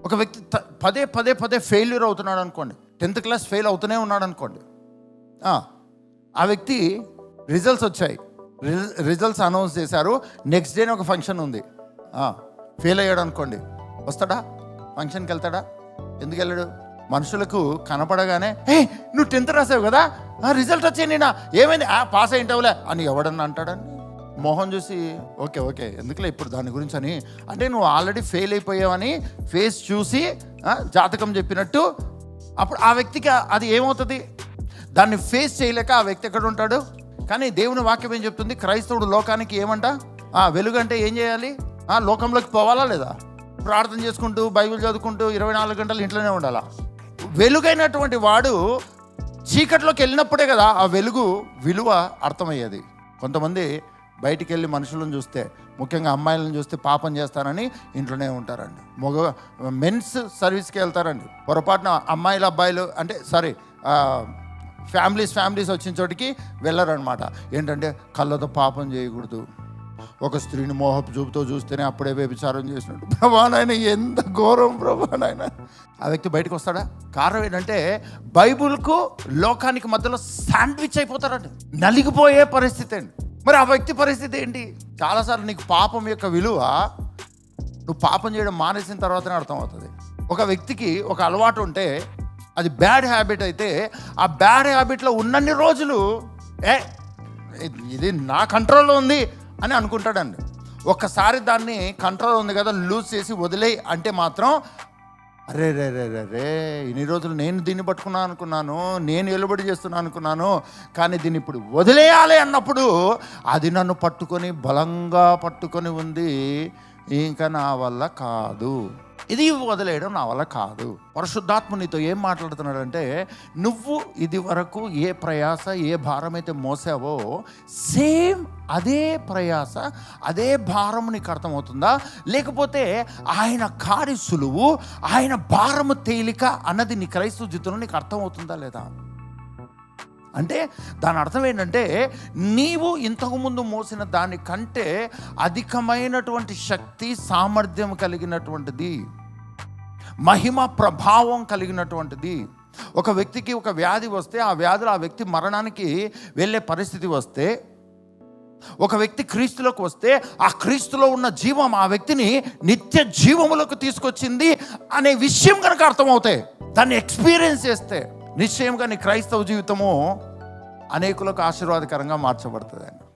ఒక వ్యక్తి పదే పదే పదే ఫెయిల్యూర్ అవుతున్నాడు అనుకోండి, 10th క్లాస్ ఫెయిల్ అవుతూనే ఉన్నాడు అనుకోండి. ఆ వ్యక్తి రిజల్ట్స్ వచ్చాయి, రిజల్ట్స్ అనౌన్స్ చేశారు, నెక్స్ట్ డేనే ఒక ఫంక్షన్ ఉంది. ఫెయిల్ అయ్యాడు అనుకోండి, వస్తాడా? ఫంక్షన్కి వెళ్తాడా? ఎందుకు వెళ్ళాడు? మనుషులకు కనపడగానే నువ్వు 10th రాసావు కదా, రిజల్ట్ వచ్చాయి, నేనా ఏమైంది, పాస్ అయింటావులే అని ఎవడన్నా అంటాడని. మోహం చూసి ఓకే ఓకే ఎందుకులే ఇప్పుడు దాని గురించి అని, అంటే నువ్వు ఆల్రెడీ ఫెయిల్ అయిపోయావని ఫేస్ చూసి జాతకం చెప్పినట్టు. అప్పుడు ఆ వ్యక్తికి అది ఏమవుతుంది? దాన్ని ఫేస్ చేయలేక ఆ వ్యక్తి ఎక్కడ ఉంటాడు? కానీ దేవుని వాక్యం ఏం చెప్తుంది? క్రైస్తవుడు లోకానికి ఏమంట? వెలుగు అంటే ఏం చేయాలి? లోకంలోకి పోవాలా లేదా? ప్రార్థన చేసుకుంటూ బైబిల్ చదువుకుంటూ 24 గంటలు ఇంట్లోనే ఉండాలా? వెలుగైనటువంటి వాడు చీకట్లోకి వెళ్ళినప్పుడే కదా ఆ వెలుగు విలువ అర్థమయ్యేది. కొంతమంది బయటికి వెళ్ళి మనుషులను చూస్తే, ముఖ్యంగా అమ్మాయిలను చూస్తే పాపం చేస్తారని ఇంట్లోనే ఉంటారండి. మెన్స్ సర్వీస్కి వెళ్తారండి, పొరపాటున అమ్మాయిలు అబ్బాయిలు అంటే ఫ్యామిలీస్ వచ్చిన చోటికి వెళ్ళరనమాట. ఏంటంటే కళ్ళతో పాపం చేయకూడదు, ఒక స్త్రీని మోహపు చూపుతో చూస్తేనే అప్పుడే వ్యభిచారం చేసినట్టు. ప్రభా నాయన ఎంత ఘోరం ప్రభా నాయన. ఆ వ్యక్తి బయటకు వస్తాడా? కారణం ఏంటంటే బైబుల్కు లోకానికి మధ్యలో శాండ్విచ్ అయిపోతారండి, నలిగిపోయే పరిస్థితి అండి. మరి ఆ వ్యక్తి పరిస్థితి ఏంటి? చాలాసార్లు నీకు పాపం యొక్క విలువ నువ్వు పాపం చేయడం మానేసిన తర్వాతనే అర్థమవుతుంది. ఒక వ్యక్తికి ఒక అలవాటు ఉంటే అది బ్యాడ్ హ్యాబిట్ అయితే, ఆ బ్యాడ్ హ్యాబిట్లో ఉన్నన్ని రోజులు ఇది నా కంట్రోల్లో ఉంది అని అనుకుంటాడండి. ఒక్కసారి దాన్ని కంట్రోల్ ఉంది కదా లూజ్ చేసి వదిలేయి అంటే మాత్రం అరే రే రే రే రే ఇన్ని రోజులు నేను దీన్ని పట్టుకున్నాను అనుకున్నాను, నేను ఎలుబడి చేస్తున్నాను అనుకున్నాను, కానీ దీన్ని ఇప్పుడు వదిలేయాలి అన్నప్పుడు అది నన్ను పట్టుకొని బలంగా పట్టుకొని ఉంది, ఇంకా నా వల్ల కాదు, ఇది వదిలేయడం నా వల్ల కాదు. పరిశుద్ధాత్మ నీతో ఏం మాట్లాడుతున్నాడంటే, నువ్వు ఇది వరకు ఏ ప్రయాస ఏ భారం అయితే మోసావో సేమ్ అదే ప్రయాస అదే భారం నీకు అర్థమవుతుందా? లేకపోతే ఆయన కాడి సులువు ఆయన భారము తేలిక అన్నది నీ క్రైస్తవ జీవితంలో నీకు అర్థమవుతుందా లేదా? అంటే దాని అర్థం ఏంటంటే, నీవు ఇంతకుముందు మోసిన దానికంటే అధికమైనటువంటి శక్తి సామర్థ్యం కలిగినటువంటిది, మహిమ ప్రభావం కలిగినటువంటిది. ఒక వ్యక్తికి ఒక వ్యాధి వస్తే ఆ వ్యాధిలో ఆ వ్యక్తి మరణానికి వెళ్ళే పరిస్థితి వస్తే, ఒక వ్యక్తి క్రీస్తులోకి వస్తే ఆ క్రీస్తులో ఉన్న జీవం ఆ వ్యక్తిని నిత్య జీవములకు తీసుకొచ్చింది అనే విషయం కనుక అర్థమవుతాయి, దాన్ని ఎక్స్పీరియన్స్ చేస్తే నిశ్చయంగా నీ క్రైస్తవ జీవితము అనేకులకు ఆశీర్వాదకరంగా మార్చబడుతుంది.